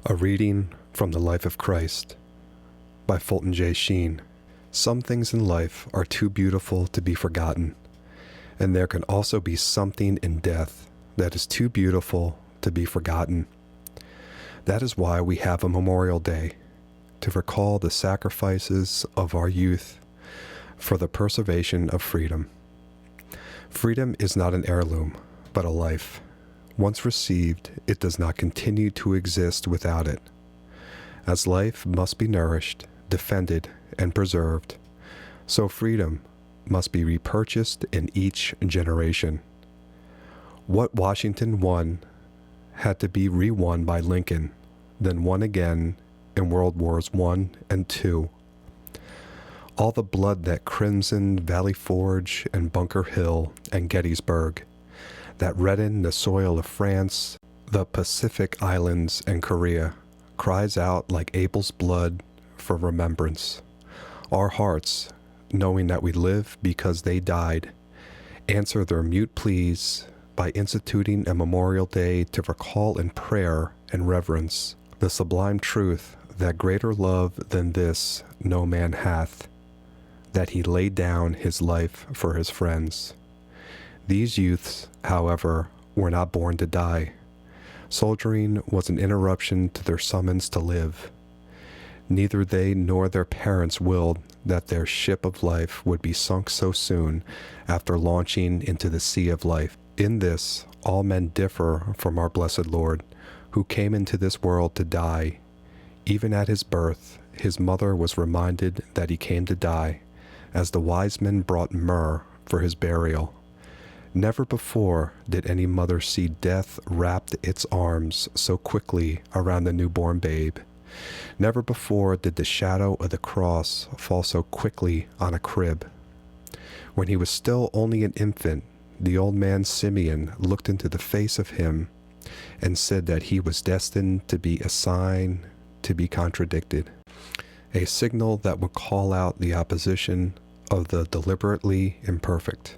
A reading from the Life of Christ by Fulton J. Sheen. Some things in life are too beautiful to be forgotten, and there can also be something in death that is too beautiful to be forgotten. That is why we have a Memorial Day, to recall the sacrifices of our youth for the preservation of freedom. Freedom is not an heirloom, but a life. Once received, it does not continue to exist without it. As life must be nourished, defended, and preserved, so freedom must be repurchased in each generation. What Washington won had to be re-won by Lincoln, then won again in World Wars I and II. All the blood that crimsoned Valley Forge and Bunker Hill and Gettysburg, that reddened the soil of France, the Pacific Islands, and Korea, cries out like Abel's blood for remembrance. Our hearts, knowing that we live because they died, answer their mute pleas by instituting a Memorial Day to recall in prayer and reverence the sublime truth that greater love than this no man hath, that he laid down his life for his friends. These youths, however, were not born to die. Soldiering was an interruption to their summons to live. Neither they nor their parents willed that their ship of life would be sunk so soon after launching into the sea of life. In this, all men differ from our blessed Lord, who came into this world to die. Even at his birth, his mother was reminded that he came to die, as the wise men brought myrrh for his burial. Never before did any mother see death wrap its arms so quickly around the newborn babe. Never before did the shadow of the cross fall so quickly on a crib. When he was still only an infant, the old man Simeon looked into the face of him and said that he was destined to be a sign to be contradicted, a signal that would call out the opposition of the deliberately imperfect.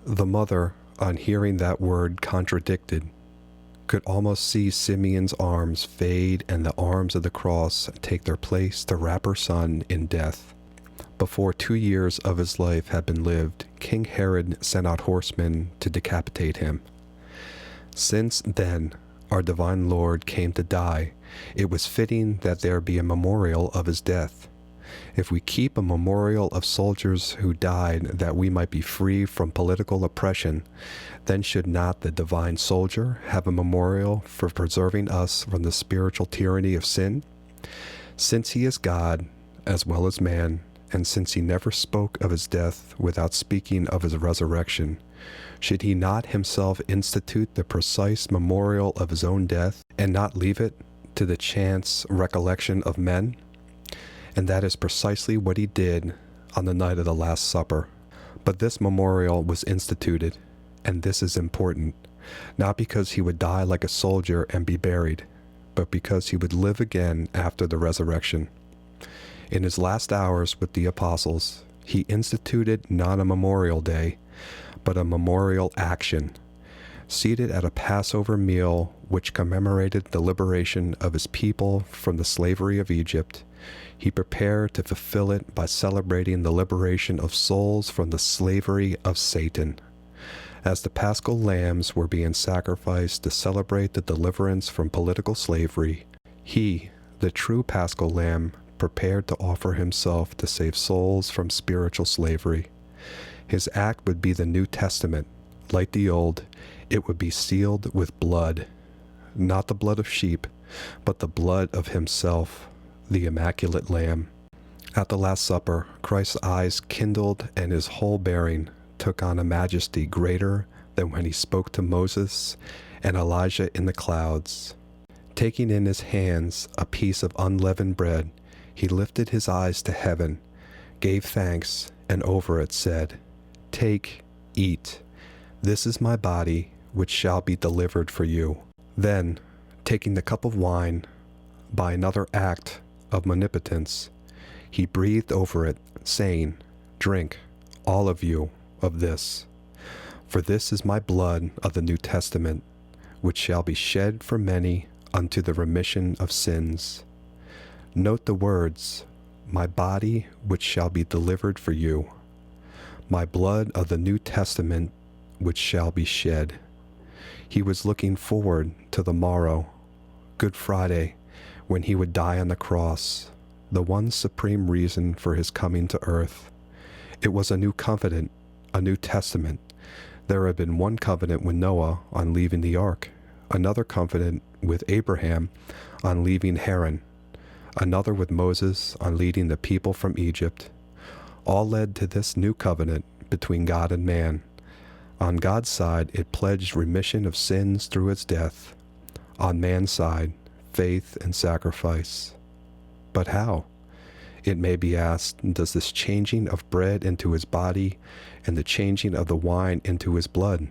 The mother, on hearing that word contradicted, could almost see Simeon's arms fade and the arms of the cross take their place to wrap her son in death. Before 2 years of his life had been lived, King Herod sent out horsemen to decapitate him. Since then, our divine Lord came to die. It was fitting that there be a memorial of his death. If we keep a memorial of soldiers who died that we might be free from political oppression, then should not the divine soldier have a memorial for preserving us from the spiritual tyranny of sin? Since he is God as well as man, and since he never spoke of his death without speaking of his resurrection, should he not himself institute the precise memorial of his own death, and not leave it to the chance recollection of men? And that is precisely what he did on the night of the Last Supper. But this memorial was instituted, and this is important, not because he would die like a soldier and be buried, but because he would live again after the resurrection. In his last hours with the apostles, he instituted not a Memorial Day, but a memorial action. Seated at a Passover meal which commemorated the liberation of his people from the slavery of Egypt, he prepared to fulfill it by celebrating the liberation of souls from the slavery of Satan. As the paschal lambs were being sacrificed to celebrate the deliverance from political slavery, he, the true paschal lamb, prepared to offer himself to save souls from spiritual slavery. His act would be the New Testament. Like the Old, it would be sealed with blood, not the blood of sheep, but the blood of himself, the Immaculate Lamb. At the Last Supper, Christ's eyes kindled and his whole bearing took on a majesty greater than when he spoke to Moses and Elijah in the clouds. Taking in his hands a piece of unleavened bread, he lifted his eyes to heaven, gave thanks, and over it said, "Take, eat. This is my body, which shall be delivered for you." Then, taking the cup of wine, by another act of omnipotence, he breathed over it, saying, "Drink, all of you, of this. For this is my blood of the New Testament, which shall be shed for many unto the remission of sins. Note the words, my body which shall be delivered for you, my blood of the New Testament which shall be shed. He was looking forward to the morrow, Good Friday, when he would die on the cross, the one supreme reason for his coming to earth. It was a new covenant, a New Testament. There had been one covenant with Noah on leaving the ark, another covenant with Abraham on leaving Haran, another with Moses on leading the people from Egypt. All led to this new covenant between God and man. On God's side, it pledged remission of sins through his death. On man's side, faith and sacrifice. But how? It may be asked, does this changing of bread into his body and the changing of the wine into his blood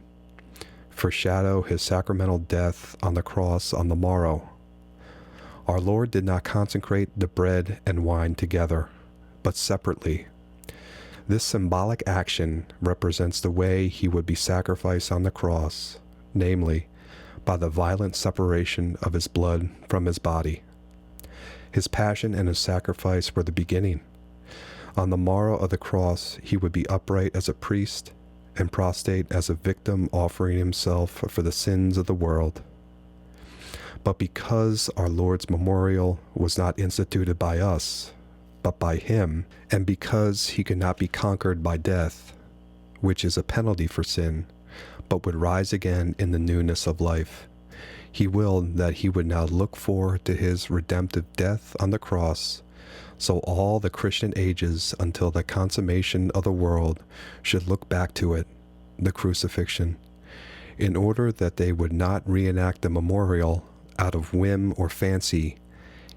foreshadow his sacramental death on the cross on the morrow? Our Lord did not consecrate the bread and wine together, but separately. This symbolic action represents the way he would be sacrificed on the cross, namely, by the violent separation of his blood from his body. His passion and his sacrifice were the beginning. On the morrow of the cross, he would be upright as a priest and prostrate as a victim offering himself for the sins of the world. But because our Lord's memorial was not instituted by us, but by him, and because he could not be conquered by death, which is a penalty for sin, but would rise again in the newness of life, he willed that he would now look forward to his redemptive death on the cross, so all the Christian ages until the consummation of the world should look back to it, the crucifixion, in order that they would not reenact the memorial out of whim or fancy.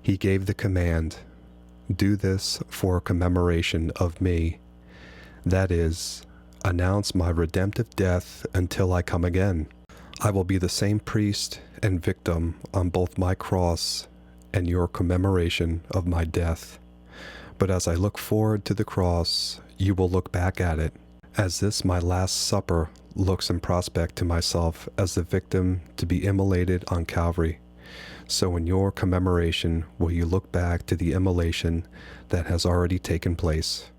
He gave the command, do this for a commemoration of me. That is, announce my redemptive death until I come again. I will be the same priest and victim on both my cross and your commemoration of my death. But as I look forward to the cross, you will look back at it, as this my last supper looks in prospect to myself as the victim to be immolated on Calvary. So in your commemoration will you look back to the immolation that has already taken place.